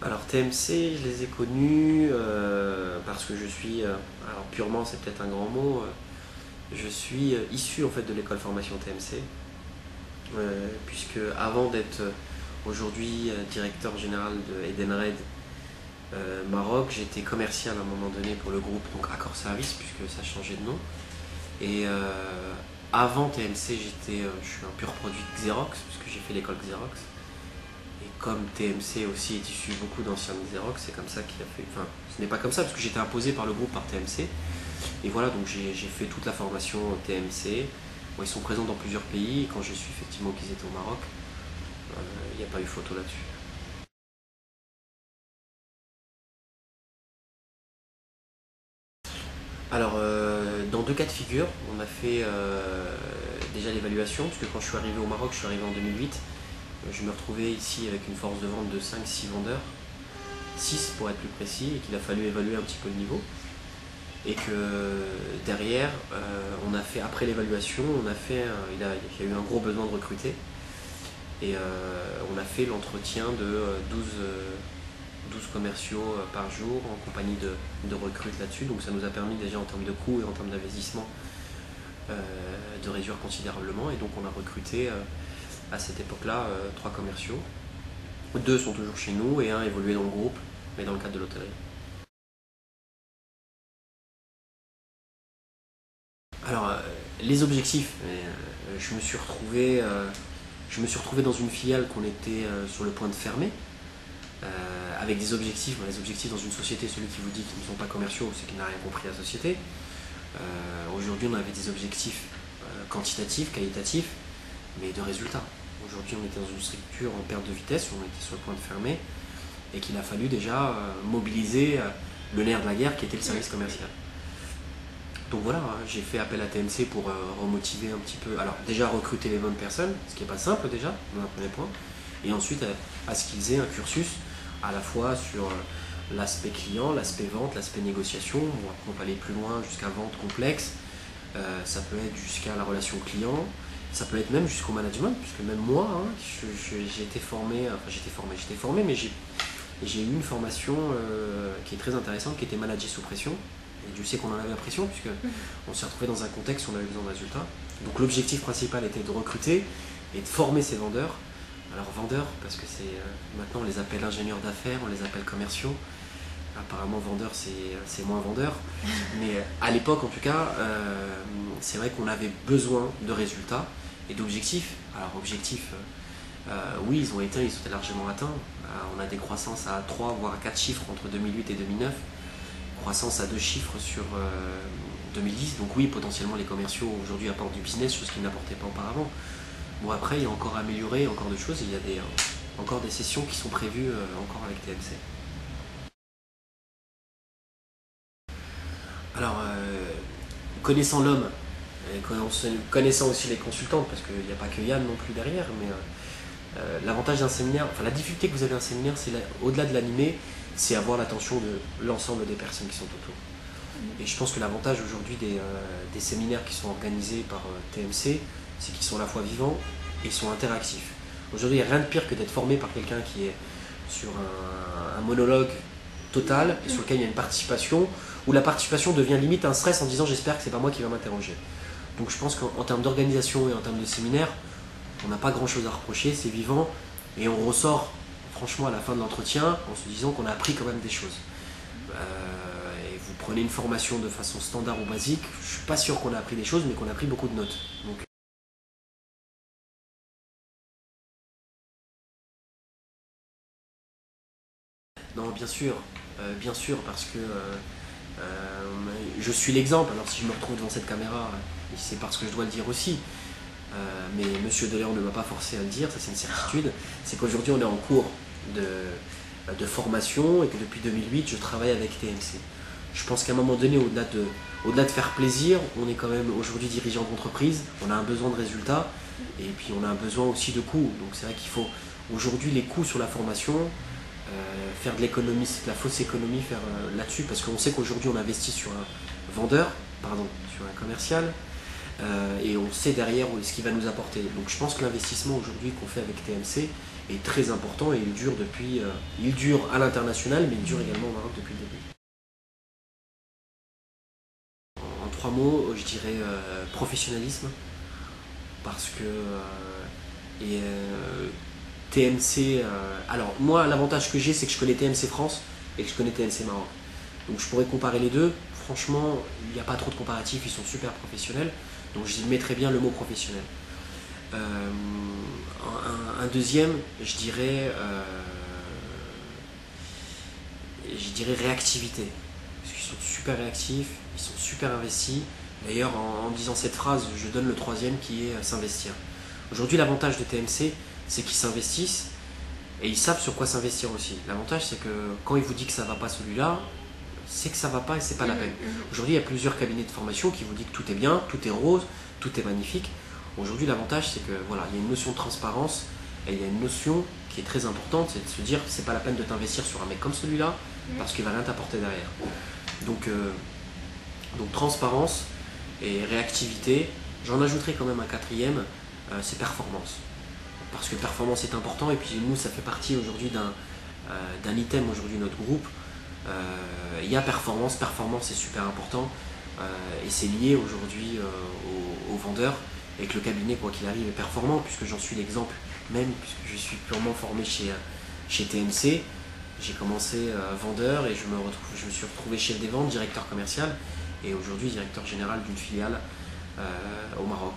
Alors TMC, je les ai connus parce que je suis, alors purement c'est peut-être un grand mot, je suis issu en fait de l'école formation TMC, puisque avant d'être aujourd'hui directeur général de Edenred Maroc, j'étais commercial à un moment donné pour le groupe donc Accor Service, puisque ça a changé de nom. Et avant TMC, je suis un pur produit de Xerox, puisque j'ai fait l'école Xerox. Et comme TMC aussi est issu beaucoup d'anciens de Xerox, c'est comme ça qu'il a fait. Enfin, ce n'est pas comme ça, parce que j'étais imposé par le groupe par TMC. Et voilà, donc j'ai fait toute la formation TMC. Bon, ils sont présents dans plusieurs pays, et quand je suis effectivement qu'ils étaient au Maroc, il n'y a pas eu photo là-dessus. Alors, dans deux cas de figure, on a fait déjà l'évaluation, parce que quand je suis arrivé au Maroc, je suis arrivé en 2008. Je me retrouvais ici avec une force de vente de 5-6 vendeurs, 6 pour être plus précis, et qu'il a fallu évaluer un petit peu le niveau. Et que derrière, on a fait, après l'évaluation, il y a eu un gros besoin de recruter. Et on a fait l'entretien de 12 commerciaux par jour en compagnie de recrutes là-dessus. Donc ça nous a permis déjà en termes de coûts et en termes d'investissement de réduire considérablement. Et donc on a recruté à cette époque-là 3 commerciaux. 2 sont toujours chez nous et un évolué dans le groupe, mais dans le cadre de l'hôtellerie. Alors, les objectifs, je me suis retrouvé dans une filiale qu'on était sur le point de fermer, avec des objectifs. Les objectifs dans une société, celui qui vous dit qu'ils ne sont pas commerciaux, c'est qu'il n'a rien compris à la société. Aujourd'hui, on avait des objectifs quantitatifs, qualitatifs, mais de résultats. Aujourd'hui, on était dans une structure en perte de vitesse, on était sur le point de fermer, et qu'il a fallu déjà mobiliser le nerf de la guerre qui était le service commercial. Donc voilà, j'ai fait appel à TMC pour remotiver un petit peu. Alors déjà recruter les bonnes personnes, ce qui n'est pas simple déjà, dans un premier point. Et ensuite à ce qu'ils aient un cursus à la fois sur l'aspect client, l'aspect vente, l'aspect négociation. Bon, après on peut aller plus loin jusqu'à vente complexe. Ça peut être jusqu'à la relation client. Ça peut être même jusqu'au management, puisque même moi, hein, j'ai été formé, j'étais formé, mais j'ai eu une formation qui est très intéressante, qui était manager sous pression. Et Dieu sait qu'on en avait l'impression, puisqu'on s'est retrouvé dans un contexte où on avait besoin de résultats. Donc l'objectif principal était de recruter et de former ces vendeurs. Alors vendeurs, parce que maintenant on les appelle ingénieurs d'affaires, on les appelle commerciaux. Apparemment vendeurs c'est moins vendeur. Mais à l'époque en tout cas, c'est vrai qu'on avait besoin de résultats et d'objectifs. Alors objectifs, oui ils ont été largement atteints. On a des croissances à 3 voire à 4 chiffres entre 2008 et 2009. Croissance à 2 chiffres sur 2010. Donc oui, potentiellement les commerciaux aujourd'hui apportent du business, chose qu'ils n'apportaient pas auparavant. Bon après, il y a encore à améliorer, encore de choses. Il y a encore des sessions qui sont prévues encore avec TMC. Alors, connaissant l'homme, et connaissant aussi les consultantes, parce qu'il n'y a pas que Yann non plus derrière, mais l'avantage d'un séminaire, enfin la difficulté que vous avez d'un séminaire, c'est au-delà de l'animer, c'est avoir l'attention de l'ensemble des personnes qui sont autour. Et je pense que l'avantage aujourd'hui des séminaires qui sont organisés par TMC, c'est qu'ils sont à la fois vivants et ils sont interactifs. Aujourd'hui, il n'y a rien de pire que d'être formé par quelqu'un qui est sur un monologue total et sur lequel il y a une participation, où la participation devient limite un stress en disant j'espère que c'est pas moi qui va m'interroger. Donc je pense qu'en termes d'organisation et en termes de séminaire, on n'a pas grand chose à reprocher, c'est vivant et on ressort franchement à la fin de l'entretien en se disant qu'on a appris quand même des choses. Et vous prenez une formation de façon standard ou basique, je suis pas sûr qu'on a appris des choses, mais qu'on a pris beaucoup de notes. Donc, non, bien sûr, parce que je suis l'exemple. Alors si je me retrouve devant cette caméra, c'est parce que je dois le dire aussi. Mais Monsieur Deléon ne m'a pas forcé à le dire, ça c'est une certitude. C'est qu'aujourd'hui on est en cours de formation et que depuis 2008 je travaille avec TMC. Je pense qu'à un moment donné, au-delà de faire plaisir, on est quand même aujourd'hui dirigeant d'entreprise, on a un besoin de résultats et puis on a un besoin aussi de coûts. Donc c'est vrai qu'il faut aujourd'hui les coûts sur la formation, faire de l'économie, de la fausse économie, faire là-dessus, parce qu'on sait qu'aujourd'hui on investit sur un vendeur, pardon, sur un commercial, et on sait derrière ce qu'il va nous apporter. Donc je pense que l'investissement aujourd'hui qu'on fait avec TMC est très important et il dure à l'international, mais il dure également au Maroc depuis le début. En 3 mots, je dirais professionnalisme, parce que TMC. Alors moi, l'avantage que j'ai, c'est que je connais TMC France et que je connais TMC Maroc. Donc je pourrais comparer les deux. Franchement, il n'y a pas trop de comparatifs, ils sont super professionnels. Donc je mettrais bien le mot professionnel. Un deuxième, je dirais réactivité. Parce qu'ils sont super réactifs, ils sont super investis. D'ailleurs, en disant cette phrase, je donne le troisième qui est s'investir. Aujourd'hui, l'avantage de TMC, c'est qu'ils s'investissent et ils savent sur quoi s'investir aussi. L'avantage, c'est que quand il vous dit que ça ne va pas celui-là, c'est que ça ne va pas et c'est pas la peine. Aujourd'hui, il y a plusieurs cabinets de formation qui vous disent que tout est bien, tout est rose, tout est magnifique. Aujourd'hui, l'avantage, c'est que voilà, il y a une notion de transparence et il y a une notion qui est très importante, c'est de se dire que c'est pas la peine de t'investir sur un mec comme celui-là parce qu'il va rien t'apporter derrière. Donc transparence et réactivité. J'en ajouterai quand même un quatrième, c'est performance. Parce que performance est important et puis nous, ça fait partie aujourd'hui d'un item aujourd'hui de notre groupe. Il y a performance c'est super important et c'est lié aujourd'hui aux vendeurs et que le cabinet, quoi qu'il arrive, est performant, puisque j'en suis l'exemple même, puisque je suis purement formé chez TMC. J'ai commencé vendeur et je me suis retrouvé chef des ventes, directeur commercial et aujourd'hui directeur général d'une filiale au Maroc.